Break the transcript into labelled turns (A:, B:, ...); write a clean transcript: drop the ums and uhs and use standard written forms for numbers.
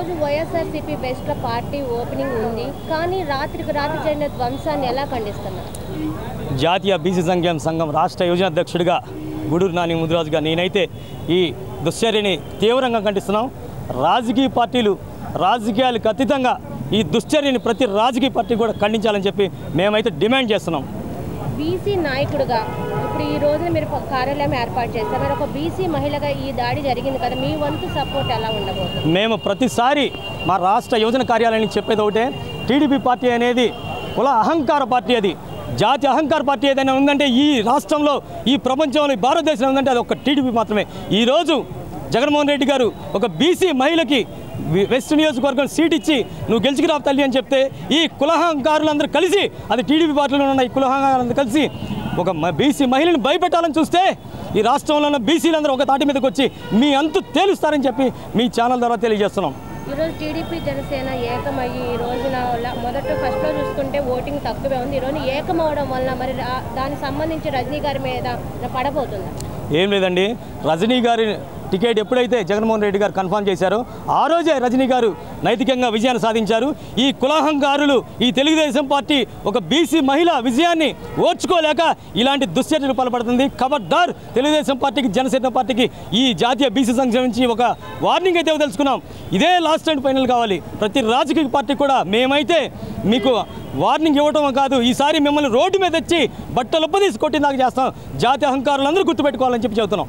A: ఈరోజు వైఎస్ఆర్సీపీ వెస్ట్లో party opening ఉంది, కానీ రాత్రికి రాత్రి జరిగిన ధ్వంసాన్ని ఎలా ఖండిస్తున్నారు?
B: జాతీయ బీసీ సంక్షేమ సంఘం రాష్ట్ర యోజన అధ్యక్షుడిగా గూడూరు నాని ముదిరాజుగా నేనైతే ఈ దుశ్చర్యని తీవ్రంగా ఖండిస్తున్నాం. రాజకీయ పార్టీలు రాజకీయాలకు అతీతంగా ఈ దుశ్చర్యని ప్రతి రాజకీయ పార్టీ కూడా ఖండించాలని చెప్పి మేమైతే డిమాండ్ చేస్తున్నాం.
A: బీసీ నాయకుడిగా ఇప్పుడు ఈ రోజున మీరు కార్యాలయం ఏర్పాటు చేస్తారు, మరి ఒక బీసీ మహిళగా ఈ దాడి జరిగింది కదా, మీ వంతు సపోర్ట్ ఎలా ఉండబోతుంది?
B: మేము ప్రతిసారి మా రాష్ట్ర యోజన కార్యాలయాన్ని చెప్పేది ఒకటే, టీడీపీ పార్టీ అనేది కుల అహంకార పార్టీ, అది జాతి అహంకార పార్టీ ఏదైనా ఉందంటే ఈ రాష్ట్రంలో, ఈ ప్రపంచంలో, ఈ భారతదేశంలో ఉందంటే అది ఒక టీడీపీ మాత్రమే. ఈరోజు జగన్మోహన్ రెడ్డి గారు ఒక బీసీ మహిళకి వెస్ట్ నియోజకవర్గం సీట్ ఇచ్చి నువ్వు గెలుచుకురావు తల్లి అని చెప్తే ఈ కులహంకారులందరూ కలిసి, అది టీడీపీ పార్టీలో ఉన్న ఈ కులహంకారులందరూ కలిసి ఒక బీసీ మహిళను భయపెట్టాలని చూస్తే ఈ రాష్ట్రంలో ఉన్న బీసీలందరూ ఒక తాటి మీదకి వచ్చి మీ అంతు తేలుస్తారని చెప్పి మీ ఛానల్ ద్వారా తెలియజేస్తున్నాం.
A: ఈరోజు టీడీపీ జనసేన ఏకమయ్యి ఈ రోజున ఫస్ట్లో చూసుకుంటే ఓటింగ్ తక్కువే ఉంది, ఈరోజు ఏకమవడం వల్ల మరి దానికి సంబంధించి రజనీ గారి మీద పడబోతుంది?
B: ఏం లేదండి, రజనీ గారి టికెట్ ఎప్పుడైతే జగన్మోహన్ రెడ్డి గారు కన్ఫర్మ్ చేశారో ఆ రోజే రజనీ గారు నైతికంగా విజయాన్ని సాధించారు. ఈ కులహంకారులు, ఈ తెలుగుదేశం పార్టీ ఒక బీసీ మహిళ విజయాన్ని ఓర్చుకోలేక ఇలాంటి దుశ్చర్యలు పాల్పడుతుంది. ఖబర్దార్ తెలుగుదేశం పార్టీకి, జనసేన పార్టీకి ఈ జాతీయ బీసీ సంఘం నుంచి ఒక వార్నింగ్ అయితే తెలుసుకున్నాం. ఇదే లాస్ట్ అండ్ ఫైనల్ కావాలి. ప్రతి రాజకీయ పార్టీ కూడా మేమైతే మీకు వార్నింగ్ ఇవ్వటం కాదు, ఈసారి మిమ్మల్ని రోడ్డు మీద తెచ్చి బట్టలొప్పదీసి కొట్టిందాకా చేస్తాం. జాతి అహంకారులందరూ గుర్తుపెట్టుకోవాలని చెప్పి చెబుతున్నాం.